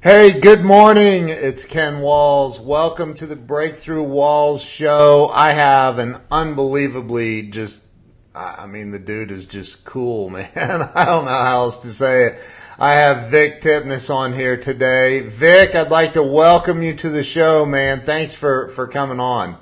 Hey, good morning. It's Ken Walls. Welcome to the Breakthrough Walls show. I have an unbelievably the dude is just cool, man. I don't know how else to say it. I have Vick Tipnes on here today. Vick, I'd like to welcome you to the show, man. Thanks for coming on.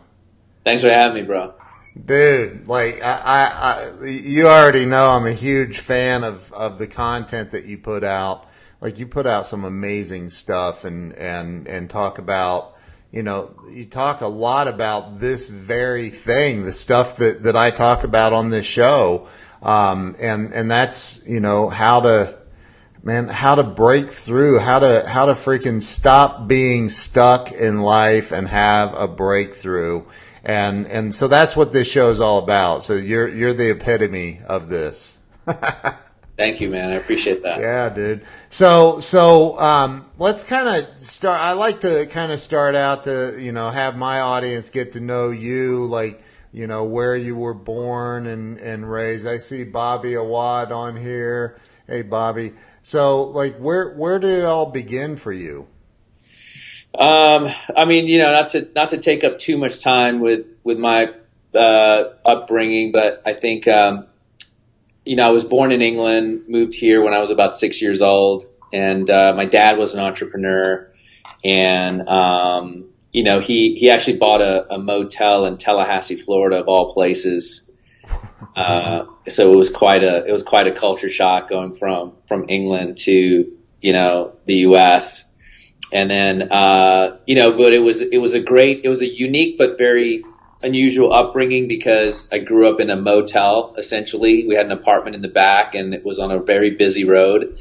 Thanks for having me, bro. Dude, you already know I'm a huge fan of the content that you put out. Like, you put out some amazing stuff and talk about, you talk a lot about this very thing, the stuff that I talk about on this show. And that's, how to break through, how to freaking stop being stuck in life and have a breakthrough. And so that's what this show is all about. So you're the epitome of this. Thank you, man. I appreciate that. Yeah, dude. So let's kind of start. I like to kind of start out to, have my audience get to know you, like, where you were born and raised. I see Bobby Awad on here. Hey, Bobby. So, like, where did it all begin for you? Not to take up too much time with my upbringing, but I think I was born in England, moved here when I was about 6 years old, and my dad was an entrepreneur, and he actually bought a motel in Tallahassee, Florida, of all places. So it was quite a culture shock going from England to the U.S. And then but it was a unique but very unusual upbringing because I grew up in a motel. Essentially, we had an apartment in the back, and it was on a very busy road.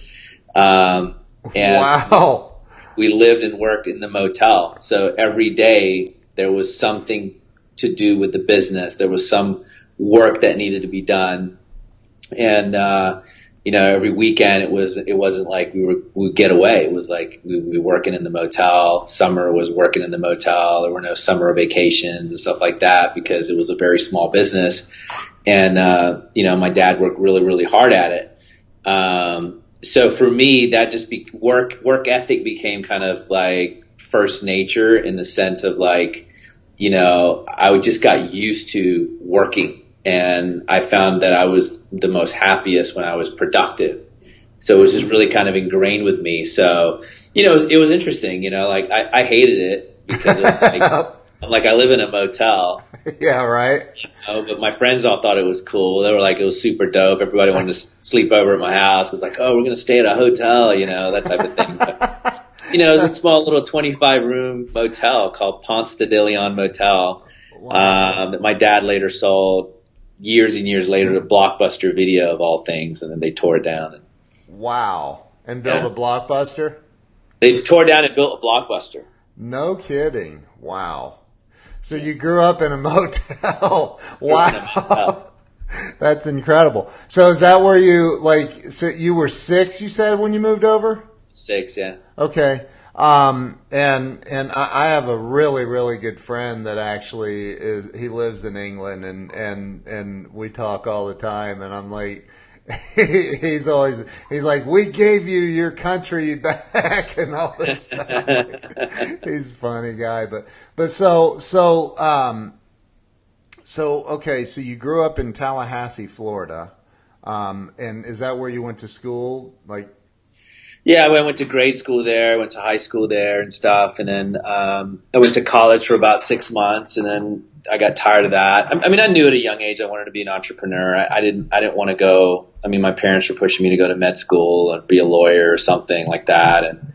And wow! We lived and worked in the motel, so every day there was something to do with the business. There was some work that needed to be done, and every weekend it wasn't like we'd get away. It was like we were working in the motel. Summer was working in the motel. There were no summer vacations and stuff like that because it was a very small business. And, my dad worked really, really hard at it. So for me, that just work ethic became kind of like first nature in the sense of like, I just got used to working. And I found that I was the most happiest when I was productive. So it was just really kind of ingrained with me. So, it was interesting, I hated it because it was like, I live in a motel. Yeah, right. But my friends all thought it was cool. They were like, it was super dope. Everybody wanted to sleep over at my house. It was like, oh, we're going to stay at a hotel, that type of thing. But, it was a small little 25-room motel called Ponce de Leon Motel. Wow. That my dad later sold years and years later to Blockbuster Video of all things, and then they tore it down. Wow. And built a Blockbuster? They tore down and built a Blockbuster. No kidding. Wow. So you grew up in a motel. Wow. That's incredible. So is that where you were 6, you said, when you moved over? 6, yeah. Okay. And I have a really, really good friend that actually he lives in England and we talk all the time, and I'm like, he's like, we gave you your country back and all this stuff. He's a funny guy, but so okay, so you grew up in Tallahassee, Florida. And is that where you went to school? Like, yeah, I went to grade school there, I went to high school there and stuff, and then I went to college for about 6 months, and then I got tired of that. I mean, I knew at a young age I wanted to be an entrepreneur. I didn't want to go. I mean, my parents were pushing me to go to med school and be a lawyer or something like that, and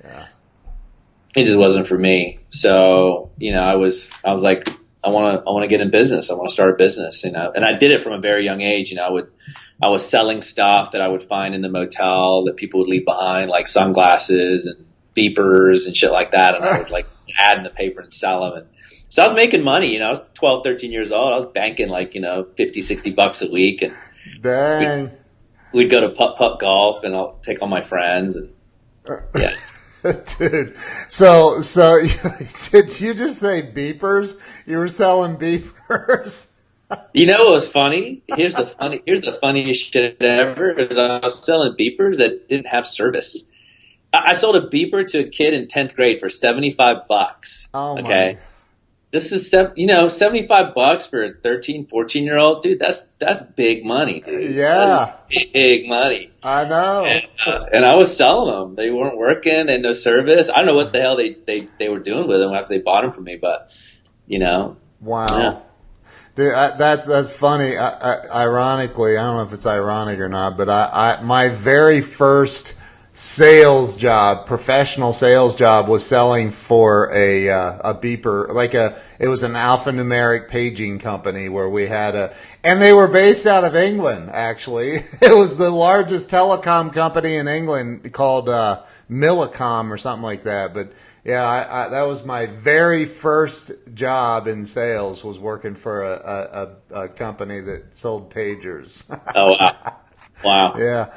it just wasn't for me. So, I was like, I want to get in business. I want to start a business, and I did it from a very young age. I was selling stuff that I would find in the motel that people would leave behind, like sunglasses and beepers and shit like that. And I would ad in the paper and sell them. And so I was making money, I was 12, 13 years old. I was banking like, 50, $60 a week. And Dang. we'd go to putt golf, and I'll take all my friends. And yeah. Dude, so did you just say beepers? You were selling beepers? What was funny? Here's the funniest shit ever. Is I was selling beepers that didn't have service. I sold a beeper to a kid in 10th grade for $75. Oh okay. This is $75 for a 13, 14-year-old dude. That's big money, dude. Yeah, that's big money. I know. And I was selling them. They weren't working. They had no service. I don't know what the hell they were doing with them after they bought them from me, but Wow. Yeah. Dude, that's funny. Ironically, I don't know if it's ironic or not, but my very first sales job, professional sales job, was selling for a beeper, it was an alphanumeric paging company where we had and they were based out of England, actually. It was the largest telecom company in England called Millicom or something like that. But yeah, that was my very first job in sales, was working for a company that sold pagers. Oh, wow. Wow. Yeah.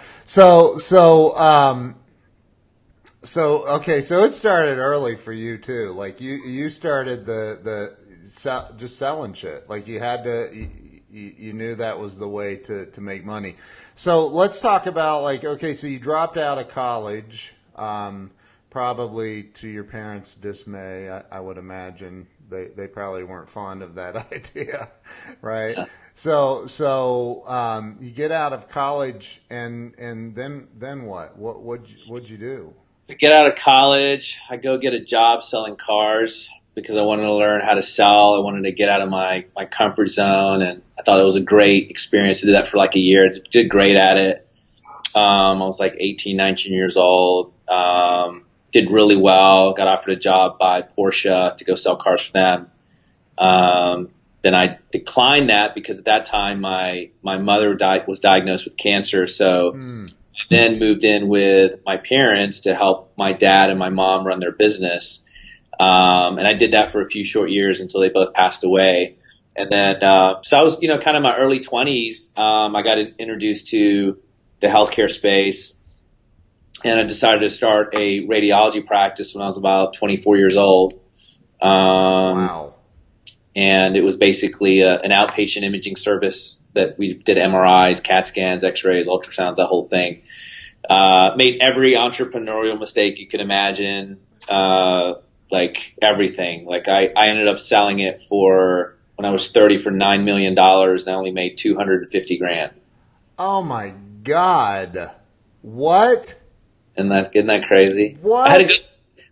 Okay. So it started early for you too. Like you started just selling shit. Like you had to, you knew that was the way to make money. So let's talk about so you dropped out of college, probably to your parents' dismay. I would imagine they probably weren't fond of that idea, right? Yeah. So you get out of college, and then what? What'd you do? I get out of college. I go get a job selling cars because I wanted to learn how to sell. I wanted to get out of my comfort zone, and I thought it was a great experience to do that for like a year. Did great at it. I was like 18, 19 years old. Did really well. Got offered a job by Porsche to go sell cars for them. Then I declined that because at that time my mother was diagnosed with cancer. So I then moved in with my parents to help my dad and my mom run their business. And I did that for a few short years until they both passed away. And then, so I was, kind of my early 20s. I got introduced to the healthcare space, and I decided to start a radiology practice when I was about 24 years old. Wow. And it was basically an outpatient imaging service that we did MRIs, CAT scans, X-rays, ultrasounds, that whole thing. Made every entrepreneurial mistake you could imagine, like everything. Like I ended up selling it when I was 30 for $9 million, and I only made $250,000. Oh my God! What? Isn't that crazy? What?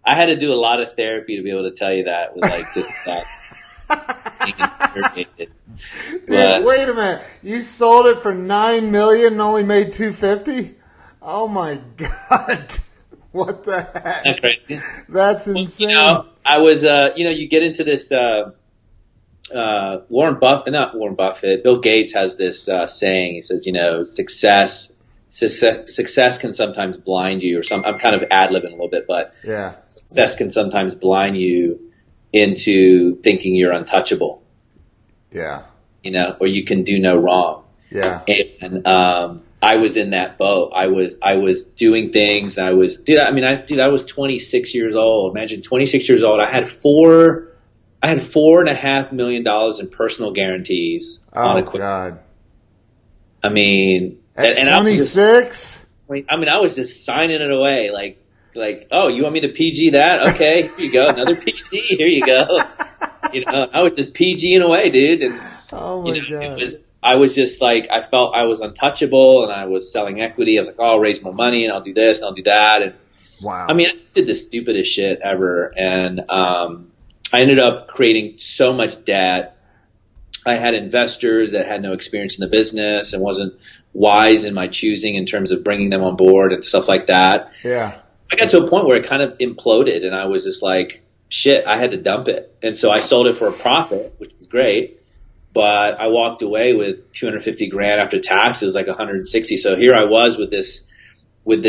I had to do a lot of therapy to be able to tell you that. With like just that. Dude, wait a minute! You sold it for $9 million and only made $250,000? Oh my God! What the heck? Isn't that crazy? That's insane. I was, you get into this. Not Warren Buffett. Bill Gates has this saying. He says, success can sometimes blind you, I'm kind of ad-libbing a little bit, but yeah, success can sometimes blind you into thinking you're untouchable. Yeah. Or you can do no wrong. Yeah. And I was in that boat. I was doing things. I was 26 years old. Imagine 26 years old. I had $4.5 million in personal guarantees on equipment. God. I mean, at 26? I was just signing it away. Like, oh, you want me to PG that? Okay, here you go. Another PG. Here you go. I was just PGing away, dude. And, oh my God. I was just like, I felt I was untouchable, and I was selling equity. I was like, oh, I'll raise more money, and I'll do this, and I'll do that. And wow. I mean, I just did the stupidest shit ever. And, I ended up creating so much debt. I had investors that had no experience in the business and wasn't wise in my choosing in terms of bringing them on board and stuff like that. Yeah. I got to a point where it kind of imploded, and I was just like, shit, I had to dump it. And so I sold it for a profit, which was great, but I walked away with $250,000 after tax. It was like 160. So here I was with this, what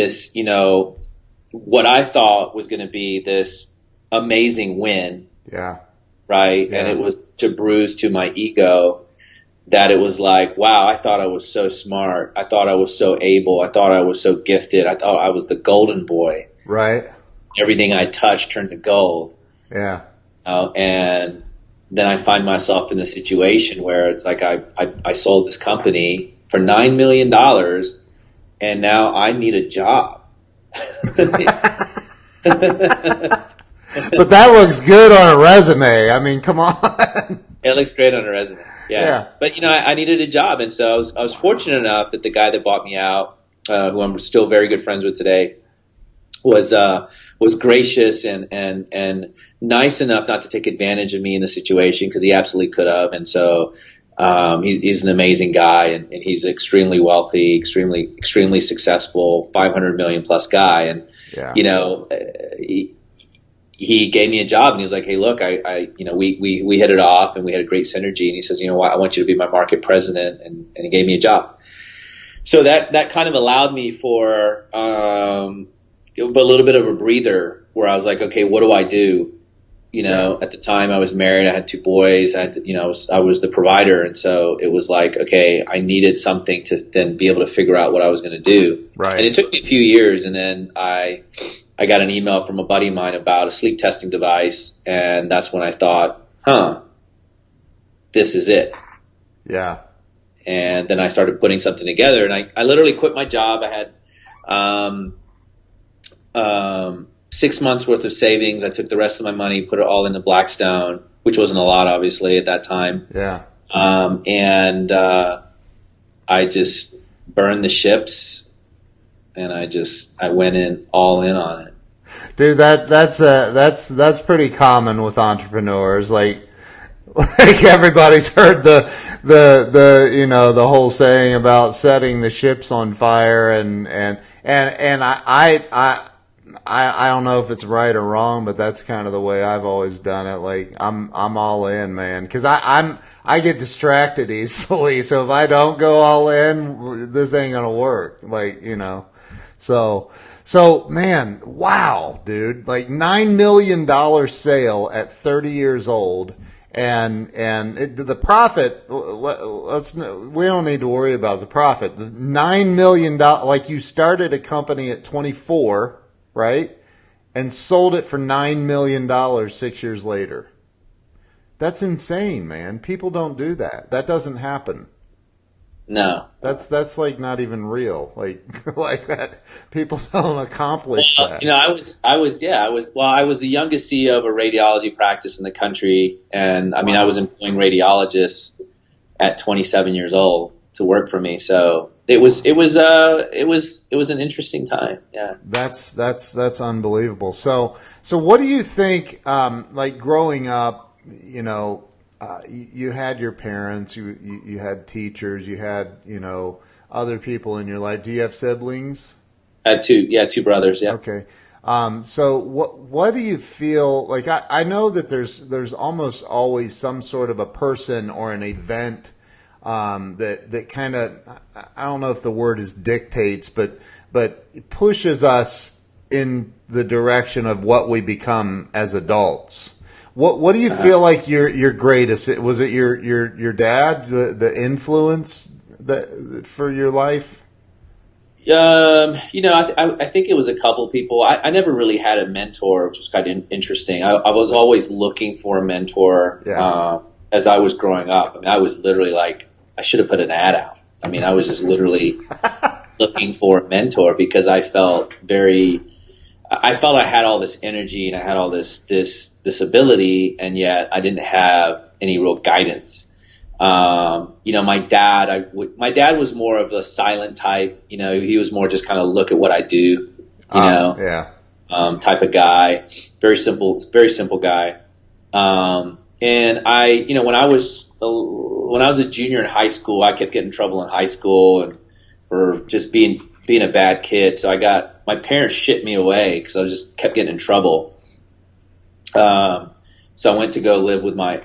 I thought was going to be this amazing win, Yeah. right? Yeah. And it was to bruise to my ego that it was like, wow, I thought I was so smart. I thought I was so able. I thought I was so gifted. I thought I was the golden boy. Right. Everything I touched turned to gold. Yeah. And then I find myself in the situation where it's like I sold this company for $9 million and now I need a job. But that looks good on a resume. I mean, come on. It looks great on a resume. Yeah. Yeah. But, I needed a job. And so I was fortunate enough that the guy that bought me out, who I'm still very good friends with today, was gracious and nice enough not to take advantage of me in the situation, because he absolutely could have. And so, he's an amazing guy, and he's extremely wealthy, extremely successful, 500 million plus guy. And, Yeah. he gave me a job, and he was like, hey, look, we hit it off and we had a great synergy. And he says, I want you to be my market president. And he gave me a job. So that kind of allowed me for, a little bit of a breather, where I was like, okay, what do I do? At the time I was married, I had 2 boys, I was the provider. And so it was like, okay, I needed something to then be able to figure out what I was going to do. Right. And it took me a few years. And then I got an email from a buddy of mine about a sleep testing device. And that's when I thought, this is it. Yeah. And then I started putting something together, and I literally quit my job. I had, 6 months worth of savings. I took the rest of my money, put it all into Blackstone, which wasn't a lot, obviously, at that time. Yeah. And I just burned the ships, and I went all in on it. Dude, that's pretty common with entrepreneurs. Like everybody's heard the whole saying about setting the ships on fire, and I don't know if it's right or wrong, but that's kind of the way I've always done it. Like I'm all in, man, because I get distracted easily. So if I don't go all in, this ain't gonna work. So man, wow, dude, like $9 million sale at 30 years old. And the profit, we don't need to worry about the profit. The $9 million, like you started a company at 24, right? And sold it for $9 million 6 years later. That's insane, man. People don't do that. That doesn't happen. No. That's like not even real. Like that. People don't accomplish that. I was the youngest CEO of a radiology practice in the country, and I mean, I was employing radiologists at 27 years old to work for me. So it was an interesting time. Yeah. That's unbelievable. So what do you think, like growing up, you had your parents, you had teachers, you had, other people in your life. Do you have siblings? I had 2 brothers. Yeah. Okay. So what do you feel like? I know that there's almost always some sort of a person or an event, that kind of, I don't know if the word is dictates, but pushes us in the direction of what we become as adults. What do you feel like your greatest? Was it your dad, the influence that for your life? I think it was a couple people. I never really had a mentor, which was kind of interesting. I was always looking for a mentor. Yeah. As I was growing up. I mean, I was literally like, I should have put an ad out. I mean, I was just literally looking for a mentor, because I felt I had all this energy and I had all this ability, and yet I didn't have any real guidance. My dad was more of a silent type. He was more just kind of look at what I do, Yeah. Type of guy. Very simple guy. And when I was a junior in high school, I kept getting in trouble in high school and for just being a bad kid. So my parents shipped me away because I just kept getting in trouble. So I went to go live with my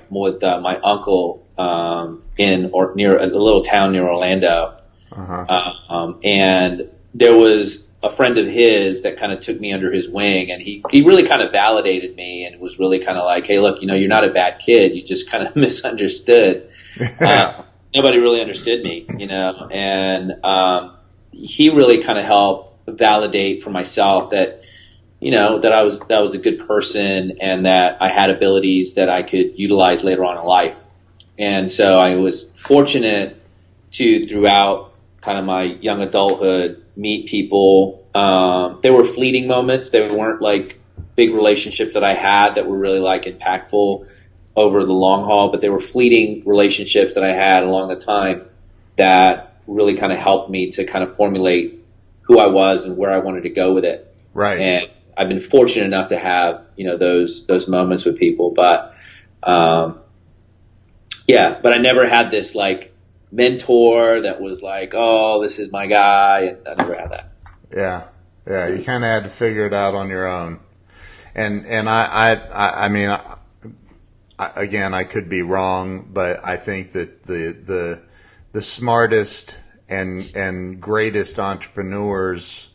uncle near a little town near Orlando. Uh-huh. And there was a friend of his that kind of took me under his wing, and he really kind of validated me and was really kind of like, hey, look, you're not a bad kid. You just kind of misunderstood. Nobody really understood me, and he really kind of helped validate for myself that, that I was a good person and that I had abilities that I could utilize later on in life. And so I was fortunate to, throughout kind of my young adulthood, meet people. There were fleeting moments. They weren't like big relationships that I had that were really like impactful over the long haul, but they were fleeting relationships that I had along the time that really kind of helped me to kind of formulate who I was and where I wanted to go with it. Right. And I've been fortunate enough to have, those moments with people, but but I never had this like mentor that was like, oh, this is my guy. And I never had that. Yeah. Yeah. You kind of had to figure it out on your own. And I mean, again, I could be wrong, but I think that the smartest and greatest entrepreneurs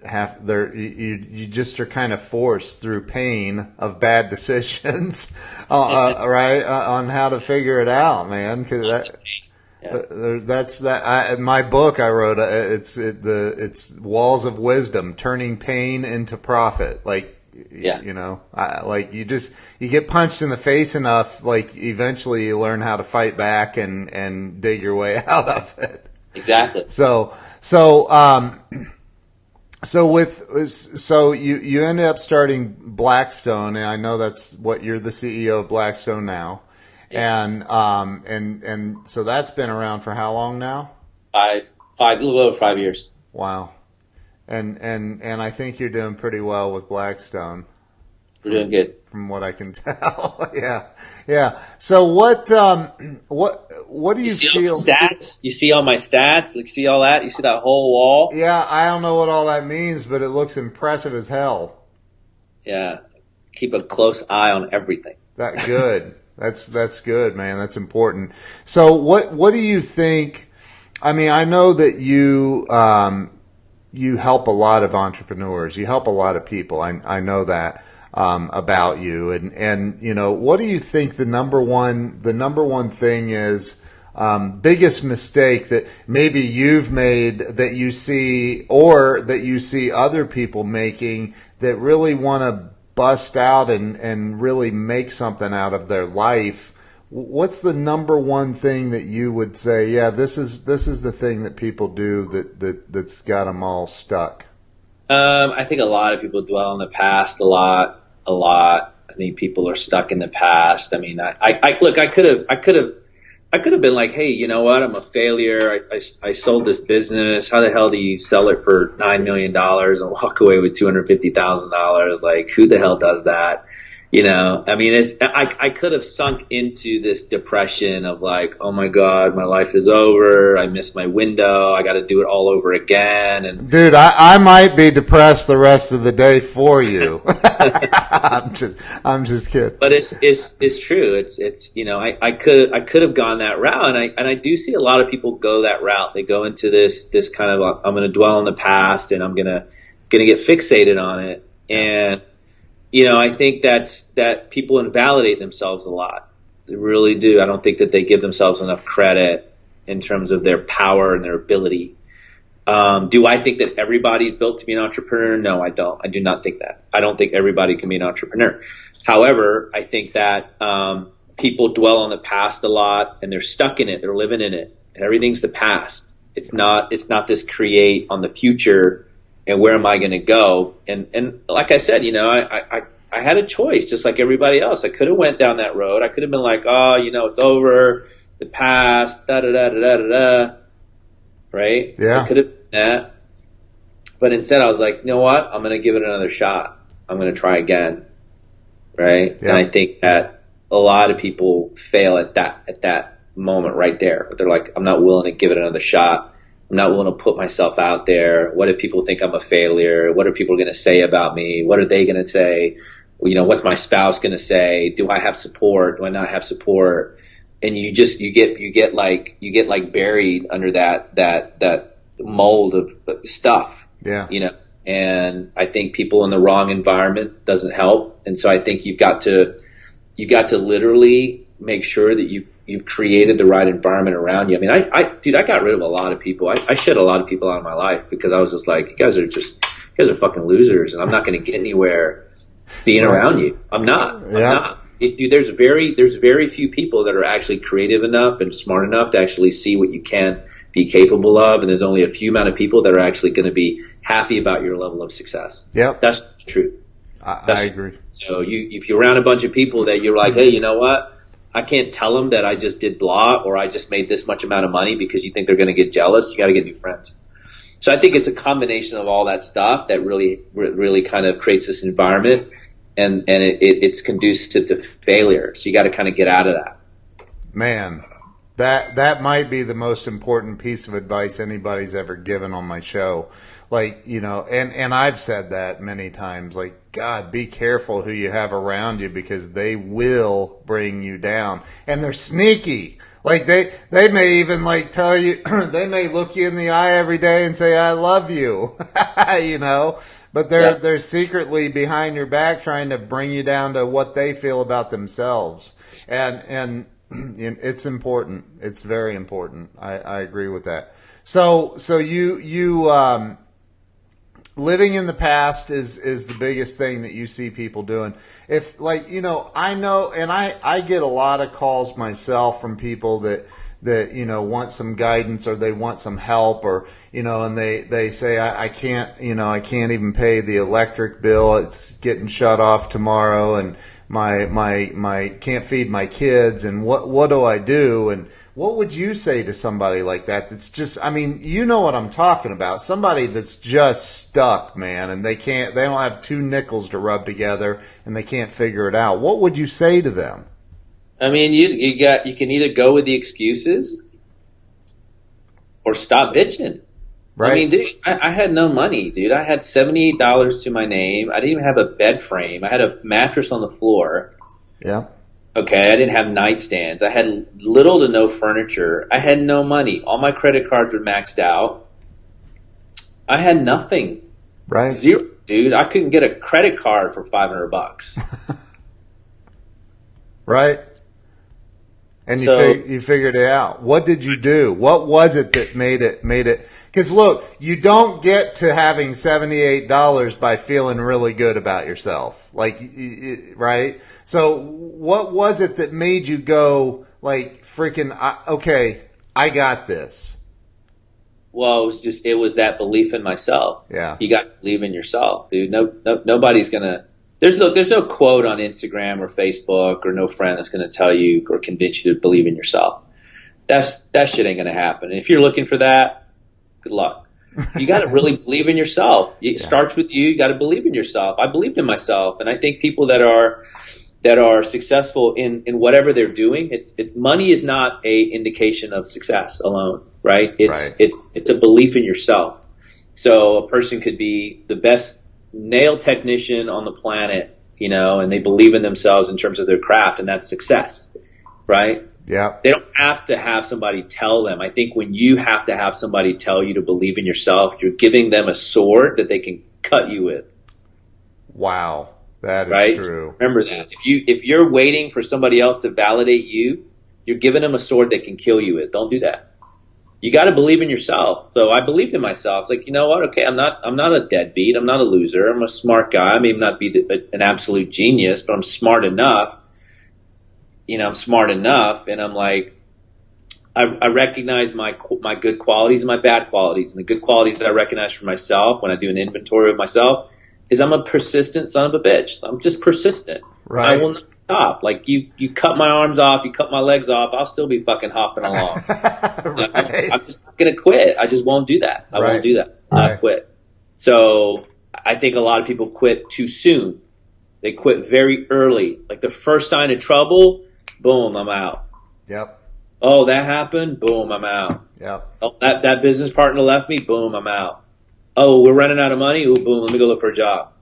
you just are kind of forced through pain of bad decisions, right? On how to figure it out, man. Because that's that. My book I wrote. It's Walls of Wisdom: Turning Pain into Profit. Like, you get punched in the face enough, like eventually you learn how to fight back and dig your way out of it. Exactly. So you ended up starting Blackstone, and I know that's what you're the CEO of Blackstone now, and so that's been around for how long now? A little over 5 years. Wow, and I think you're doing pretty well with Blackstone. We're doing good, from what I can tell. Yeah. So what do you see feel? All my stats? You see all my stats? Like, see all that? You see that whole wall? Yeah, I don't know what all that means, but it looks impressive as hell. Yeah, keep a close eye on everything. That good. That's good, man. That's important. So what do you think? I mean, I know that you help a lot of entrepreneurs. You help a lot of people. I know that. About you, and what do you think the number one thing is, biggest mistake that maybe you've made that you see, or that you see other people making, that really want to bust out and really make something out of their life? What's the number one thing that you would say, yeah, this is the thing that people do that's got them all stuck? I think a lot of people dwell on the past a lot. I think people are stuck in the past. I mean, I could have been like, hey, you know what? I'm a failure. I sold this business. How the hell do you sell it for $9 million and walk away with $250,000? Like, who the hell does that? I mean, I could have sunk into this depression of like, oh my God, my life is over. I missed my window. I got to do it all over again. And dude, I might be depressed the rest of the day for you. I'm just kidding. But it's true. It's I could have gone that route, and I do see a lot of people go that route. They go into this kind of, I'm going to dwell on the past and I'm going to get fixated on it. And I think that people invalidate themselves a lot. They really do. I don't think that they give themselves enough credit in terms of their power and their ability. Do I think that everybody's built to be an entrepreneur? No, I don't. I do not think that. I don't think everybody can be an entrepreneur. However, I think that people dwell on the past a lot, and they're stuck in it. They're living in it. And everything's the past. It's not this create on the future and where am I going to go? And like I said, I had a choice just like everybody else. I could have went down that road. I could have been like, oh, it's over, the past, da-da-da-da-da-da, right? Yeah. I could have done that. But instead I was like, you know what? I'm going to give it another shot. I'm going to try again, right? Yeah. And I think that a lot of people fail at that moment right there. They're like, I'm not willing to give it another shot. I'm not willing to put myself out there. What if people think I'm a failure? What are people going to say about me? What are they going to say? What's my spouse going to say? Do I have support? Do I not have support? And you get like buried under that mold of stuff. Yeah. you know, and I think people in the wrong environment doesn't help. And so I think you got to literally make sure that you've created the right environment around you. I mean, dude, I got rid of a lot of people. I shed a lot of people out of my life because I was just like, you guys are fucking losers, and I'm not going to get anywhere being Right. around you. I'm not. Yeah. Dude, there's very few people that are actually creative enough and smart enough to actually see what you can be capable of, and there's only a few amount of people that are actually going to be happy about your level of success. Yep. That's the truth. I agree. So if you're around a bunch of people that you're like, hey, you know what? I can't tell them that I just did blah or I just made this much amount of money because you think they're going to get jealous. You got to get new friends. So I think it's a combination of all that stuff that really kind of creates this environment, and it's conducive to failure. So you got to kind of get out of that. Man, that might be the most important piece of advice anybody's ever given on my show. Like, and I've said that many times, like, God, be careful who you have around you because they will bring you down. And they're sneaky. Like they may even like tell you, they may look you in the eye every day and say, I love you, but they're secretly behind your back trying to bring you down to what they feel about themselves. And it's important. It's very important. I agree with that. So you living in the past is the biggest thing that you see people doing. If I know, and I get a lot of calls myself from people that want some guidance or they want some help or and they say I can't I can't even pay the electric bill, it's getting shut off tomorrow, and my can't feed my kids, and what do I do? And what would you say to somebody like that? That's just, I mean, you know what I'm talking about. Somebody that's just stuck, man, and they don't have two nickels to rub together and they can't figure it out. What would you say to them? I mean, you can either go with the excuses or stop bitching. Right. I mean, dude, I had no money, dude. I had $78 to my name. I didn't even have a bed frame. I had a mattress on the floor. Yeah. Okay, I didn't have nightstands. I had little to no furniture. I had no money. All my credit cards were maxed out. I had nothing. Right. Zero, dude. I couldn't get a credit card for $500. Right. And So, you figured it out. What did you do? What was it that made it? Because look, you don't get to having $78 by feeling really good about yourself. Like, right? So what was it that made you go like freaking, okay, I got this? well, it was that belief in myself. Yeah. You got to believe in yourself, dude. Nobody's gonna. There's no quote on Instagram or Facebook or no friend that's gonna tell you or convince you to believe in yourself. That shit ain't gonna happen. And if you're looking for that, good luck. You got to really believe in yourself. It starts with you. You got to believe in yourself. I believed in myself, and I think people that are successful in whatever they're doing, money is not a indication of success alone, right? It's a belief in yourself. So a person could be the best nail technician on the planet, and they believe in themselves in terms of their craft, and that's success, right? Yeah. They don't have to have somebody tell them. I think when you have to have somebody tell you to believe in yourself, you're giving them a sword that they can cut you with. Wow. That is right? true. Remember that. If you're waiting for somebody else to validate you, you're giving them a sword they can kill you with. Don't do that. You got to believe in yourself. So I believed in myself. It's like, you know what? Okay, I'm not a deadbeat. I'm not a loser. I'm a smart guy. I may not be an absolute genius, but I'm smart enough. I'm smart enough, and I'm like, I recognize my good qualities and my bad qualities. And the good qualities that I recognize for myself when I do an inventory of myself is I'm a persistent son of a bitch. I'm just persistent. Right. I will not stop. Like you cut my arms off, you cut my legs off, I'll still be fucking hopping along. Right. I'm just not going to quit. I just won't do that. I won't do that. Not quit. So I think a lot of people quit too soon. They quit very early. Like the first sign of trouble, boom, I'm out. Yep. Oh, that happened, boom, I'm out. Yep. Oh, that business partner left me, boom, I'm out. Oh, we're running out of money, ooh, boom, let me go look for a job.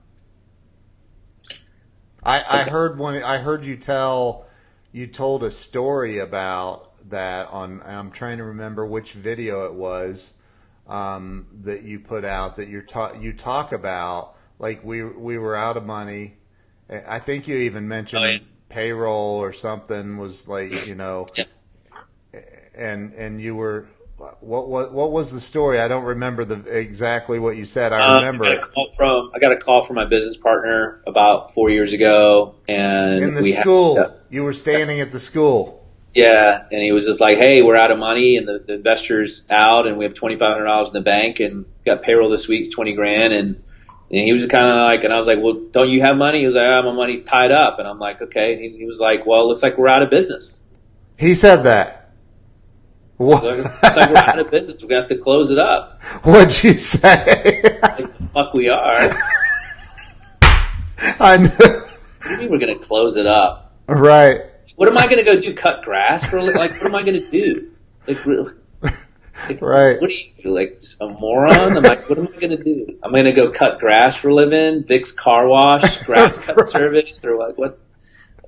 I heard you told a story about that and I'm trying to remember which video it was. that you put out that you talk about, like we were out of money. I think you even mentioned payroll or something was like, Yeah. and you were, what was the story? I don't remember exactly what you said. I remember I got a call from my business partner about 4 years ago, and in the we had school. You were standing at the school. yeah, and he was just like, "Hey, we're out of money, and the investor's out, and we have $2,500 in the bank, and got payroll this week, 20 grand." And he was kind of like, and I was like, "Well, don't you have money?" He was like, "I have my money tied up," and I'm like, "Okay." And he was like, "Well, it looks like we're out of business." He said that. What? It looks like we're out of business. We have to close it up. What'd you say? Like the fuck we are. I know. What do you mean we're going to close it up? Right. What am I going to go do? Cut grass for like? What am I going to do? Like, right. What are you like? Just a moron? I'm like, what am I going to do? I'm going to go cut grass for a living? Vick's car wash, grass cut right. service, or like what?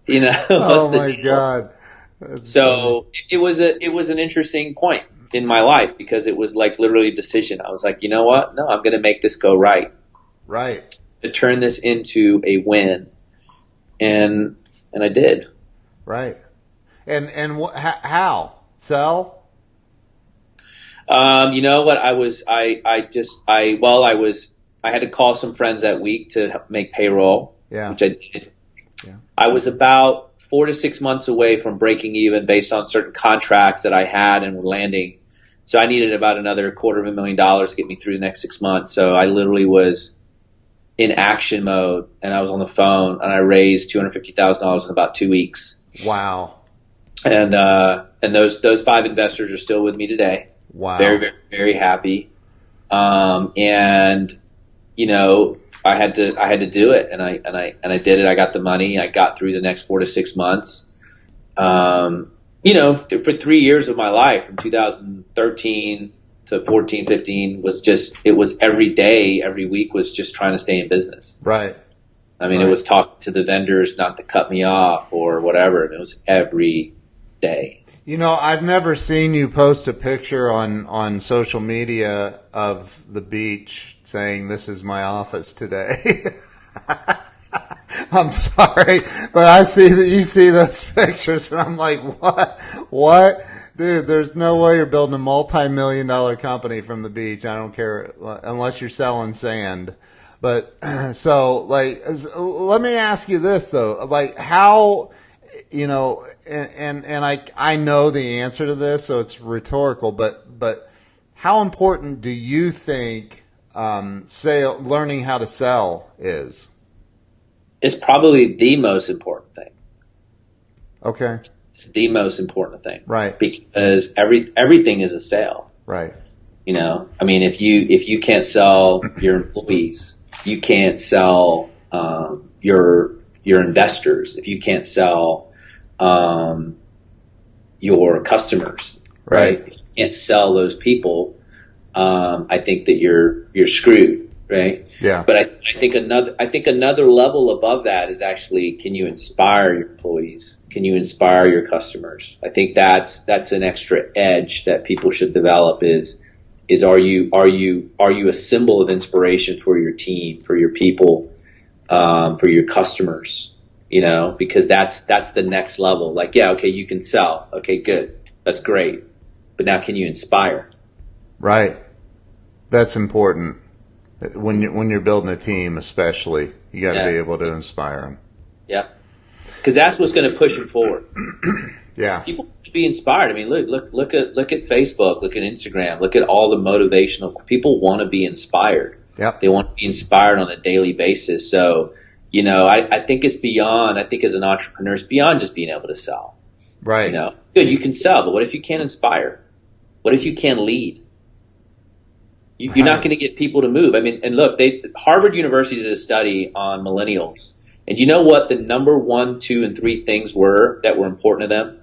Oh my God. That's so it was an interesting point in my life because it was like literally a decision. I was like, you know what? No, I'm going to make this go right. Right. To turn this into a win, and I did. Right. And how sell? You know what? I had to call some friends that week to make payroll, which I did. Yeah. I was about 4 to 6 months away from breaking even based on certain contracts that I had and were landing. So I needed about another $250,000 to get me through the next 6 months. So I literally was in action mode, and I was on the phone, and I raised $250,000 in about 2 weeks. Wow. And those 5 investors are still with me today. Wow. Very, very, very happy. And I had to do it, and I did it. I got the money. I got through the next 4 to 6 months. For 3 years of my life, from 2013 to 14, 15, it was every day, every week was just trying to stay in business. Right. I mean, It was talking to the vendors not to cut me off or whatever. And it was every day. I've never seen you post a picture on social media of the beach saying, "This is my office today." I'm sorry, but I see that you see those pictures, and I'm like, what? Dude, there's no way you're building a multi-million-dollar company from the beach. I don't care, unless you're selling sand. But so, like, let me ask you this though, like, how, and I know the answer to this, so it's rhetorical. But how important do you think learning how to sell is? It's probably the most important thing. Okay. It's the most important thing. Right. Because everything is a sale. Right. I mean, if you can't sell your employees, you can't sell your investors. If you can't sell your customers, right? If you can't sell those people, I think that you're screwed. Right. Yeah. But I think another level above that is actually, can you inspire your employees? Can you inspire your customers? I think that's an extra edge that people should develop is are you a symbol of inspiration for your team, for your people, for your customers, because that's the next level. Like, yeah, okay, you can sell. Okay, good. That's great. But now can you inspire? Right. That's important. When you're building a team, especially, you got to be able to inspire them. Yeah, because that's what's going to push them forward. Yeah, people want to be inspired. I mean, look at Facebook, look at Instagram, look at all the motivational. People want to be inspired. Yep. They want to be inspired on a daily basis. So, I think it's beyond. I think as an entrepreneur, it's beyond just being able to sell. Right. Good, you can sell, but what if you can't inspire? What if you can't lead? You're not going to get people to move. I mean, and look, Harvard University did a study on millennials, and do you know what the number 1, 2, and 3 things were that were important to them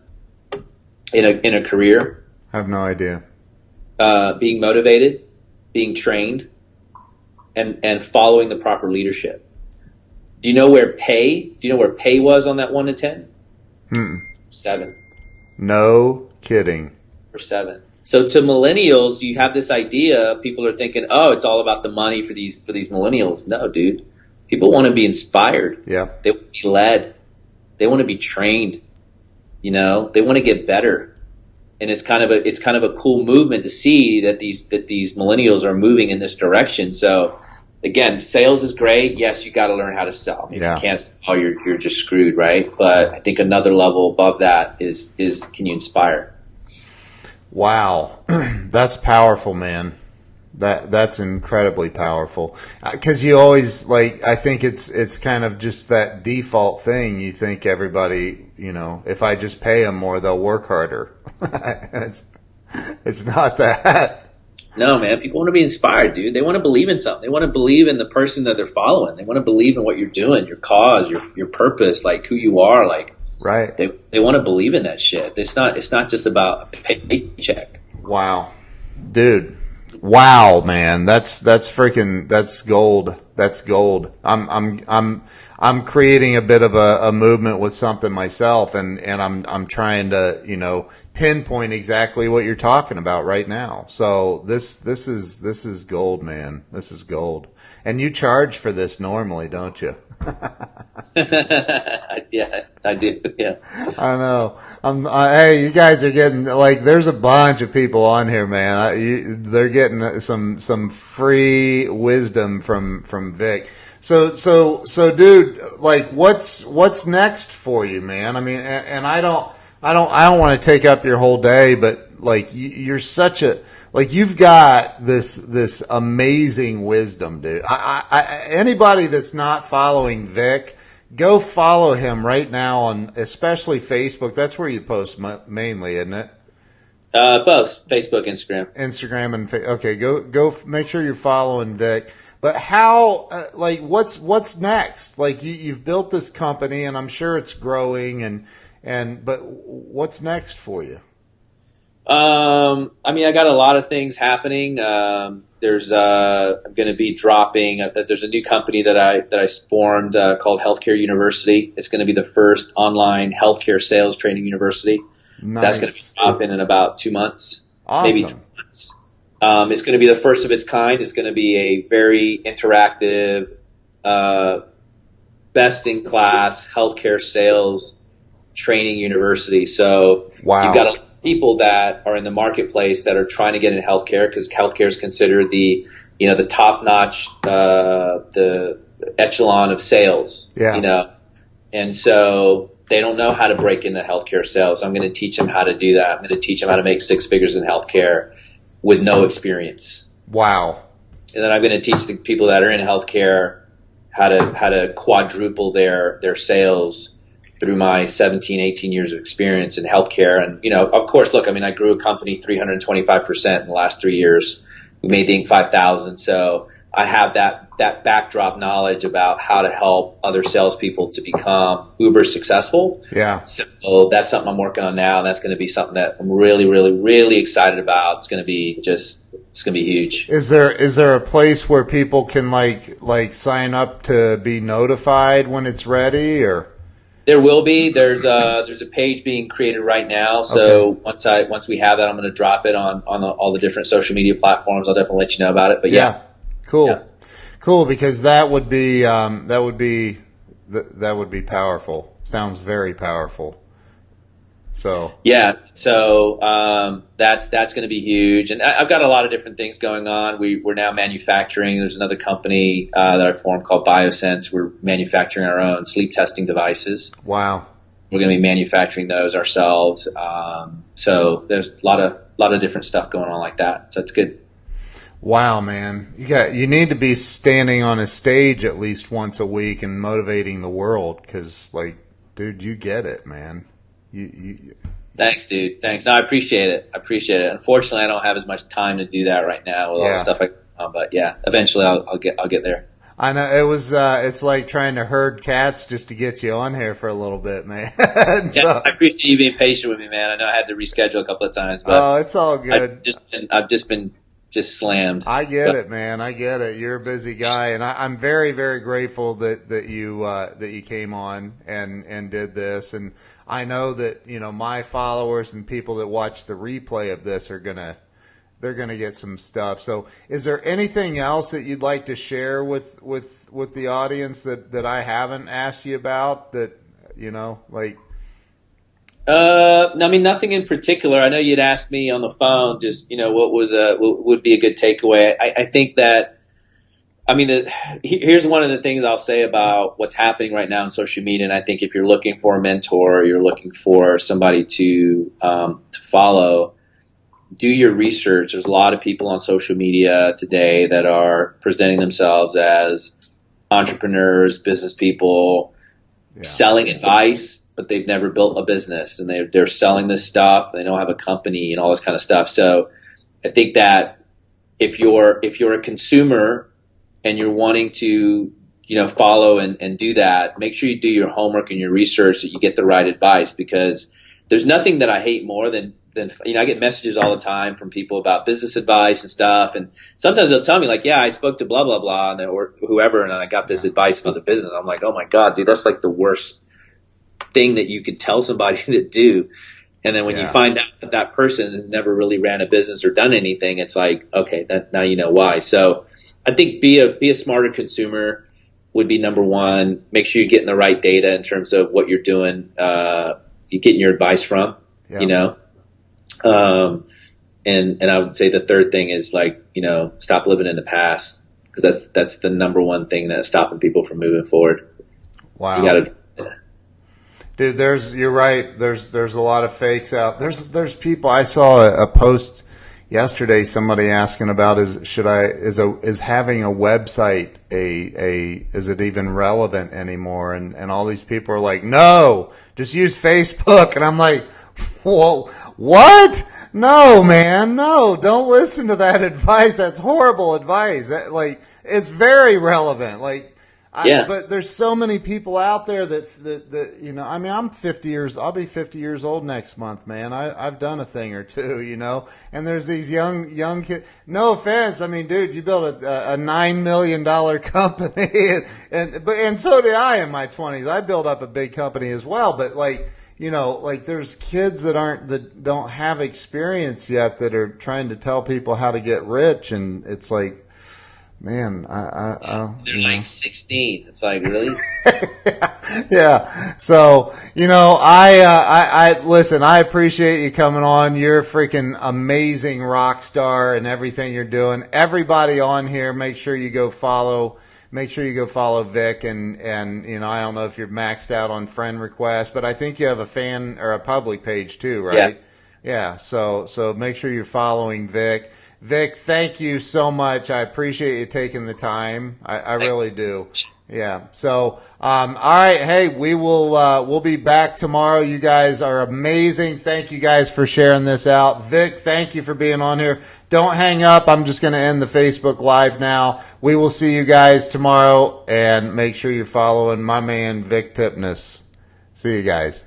in a career? I have no idea. Being motivated, being trained, and following the proper leadership. Do you know where pay was on that 1 to 10? 7. No kidding. Or 7. So to millennials, you have this idea. People are thinking, "Oh, it's all about the money for these millennials." No, dude. People want to be inspired. Yeah. They want to be led. They want to be trained. You know, they want to get better. And it's kind of a cool movement to see that these millennials are moving in this direction. So again, sales is great. Yes, you got to learn how to sell. If you can't sell, you're just screwed, right? But I think another level above that is can you inspire? Wow, that's powerful, man. That's incredibly powerful. Because you always I think it's kind of just that default thing. You think everybody, if I just pay them more, they'll work harder. And it's not that. No, man. People want to be inspired, dude. They want to believe in something. They want to believe in the person that they're following. They want to believe in what you're doing, your cause, your purpose, like who you are, like. Right. They want to believe in that shit. It's not just about a paycheck. Wow, dude. Wow, man. That's gold. That's gold. I'm creating a bit of a movement with something myself, and I'm trying to pinpoint exactly what you're talking about right now. So this is gold, man. This is gold. And you charge for this normally, don't you? Yeah, I do. Yeah, I know. Hey, you guys are getting there's a bunch of people on here, man. They're getting some free wisdom from Vick. So, dude, what's next for you, man? I mean, and I don't want to take up your whole day, but you're such a. You've got this amazing wisdom, dude. Anybody that's not following Vick, go follow him right now on especially Facebook. That's where you post mainly, isn't it? Both Facebook, Instagram. Instagram and okay, go make sure you're following Vick. But how what's next? You've built this company, and I'm sure it's growing, but what's next for you? I mean, I got a lot of things happening. I'm going to be dropping. There's a new company that I formed called Healthcare University. It's going to be the first online healthcare sales training university. Nice. That's going to be dropping in about 2 months, awesome. maybe 3 months. It's going to be the first of its kind. It's going to be a very interactive, best in class healthcare sales training university. So wow. You've got people that are in the marketplace that are trying to get into healthcare because healthcare is considered the top notch, the echelon of sales. Yeah. And so they don't know how to break into healthcare sales. I'm going to teach them how to do that. I'm going to teach them how to make six figures in healthcare with no experience. Wow. And then I'm going to teach the people that are in healthcare how to quadruple their sales through my 17, 18 years of experience in healthcare. And, of course, look, I mean, I grew a company 325% in the last 3 years. We made the Inc. 5000. So I have that backdrop knowledge about how to help other salespeople to become uber successful. Yeah. So that's something I'm working on now. And that's going to be something that I'm really, really, really excited about. It's going to be huge. Is there a place where people can sign up to be notified when it's ready, or? There will be. There's a page being created right now. So okay. once we have that, I'm going to drop it on all the different social media platforms. I'll definitely let you know about it. But yeah. Cool. Yeah. Cool, because that would be powerful. Sounds very powerful. So yeah, so that's going to be huge, and I've got a lot of different things going on. We're now manufacturing. There's another company that I formed called BioSense. We're manufacturing our own sleep testing devices. Wow. We're going to be manufacturing those ourselves. So there's a lot of different stuff going on like that. So it's good. Wow, man, you need to be standing on a stage at least once a week and motivating the world, because dude, you get it, man. Thanks, dude. Thanks. No, I appreciate it. Unfortunately, I don't have as much time to do that right now with all the stuff but yeah, eventually I'll get there. I know it was. It's like trying to herd cats just to get you on here for a little bit, man. Yeah, I appreciate you being patient with me, man. I know I had to reschedule a couple of times, but it's all good. I've just been slammed. I get it, man. I get it. You're a busy guy, and I'm very, very grateful that you came on and did this. And I know that, my followers and people that watch the replay of this they're gonna get some stuff. So is there anything else that you'd like to share with the audience that I haven't asked you about that, like? I mean, nothing in particular. I know you'd asked me on the phone, just, what would be a good takeaway. I think that, I mean, here's one of the things I'll say about what's happening right now in social media. And I think if you're looking for a mentor, you're looking for somebody to follow, do your research. There's a lot of people on social media today that are presenting themselves as entrepreneurs, business people, selling advice, but they've never built a business, and they're selling this stuff. They don't have a company and all this kind of stuff. So I think that if you're a consumer and you're wanting to, follow and do that, make sure you do your homework and your research, that you get the right advice, because there's nothing that I hate more than I get messages all the time from people about business advice and stuff. And sometimes they'll tell me like, yeah, I spoke to blah, blah, blah, or whoever, and I got this advice about the business. I'm like, oh my God, dude, that's like the worst thing that you could tell somebody to do. And then when you find out that person has never really ran a business or done anything, it's like, okay, now you know why. So I think be a smarter consumer would be number one. Make sure you're getting the right data in terms of what you're doing, you're getting your advice from, and I would say the third thing is like, stop living in the past, because that's the number one thing that's stopping people from moving forward. Wow. You gotta, dude, you're right. There's a lot of fakes out. There's people. I saw a post yesterday, somebody asking about is having a website is it even relevant anymore? And all these people are like, no, just use Facebook. And I'm like, whoa, what? No, man, no, don't listen to that advice. That's horrible advice. It's very relevant. But there's so many people out there that I mean, I'll be 50 years old next month, man. I've done a thing or two, and there's these young kids. No offense. I mean, dude, you built a $9 million company and so did I in my 20s. I built up a big company as well, but there's kids that don't have experience yet that are trying to tell people how to get rich, and it's like, man, they're like 16. It's like, really? Yeah. So, I listen, I appreciate you coming on. You're a freaking amazing rock star and everything you're doing. Everybody on here, make sure you go follow Vick, and I don't know if you're maxed out on friend requests, but I think you have a fan or a public page too, right? Yeah. So make sure you're following Vick. Vick, thank you so much. I appreciate you taking the time. I really do. Yeah. So, all right. Hey, we'll be back tomorrow. You guys are amazing. Thank you guys for sharing this out. Vick, thank you for being on here. Don't hang up. I'm just going to end the Facebook Live now. We will see you guys tomorrow, and make sure you're following my man, Vick Tipnes. See you guys.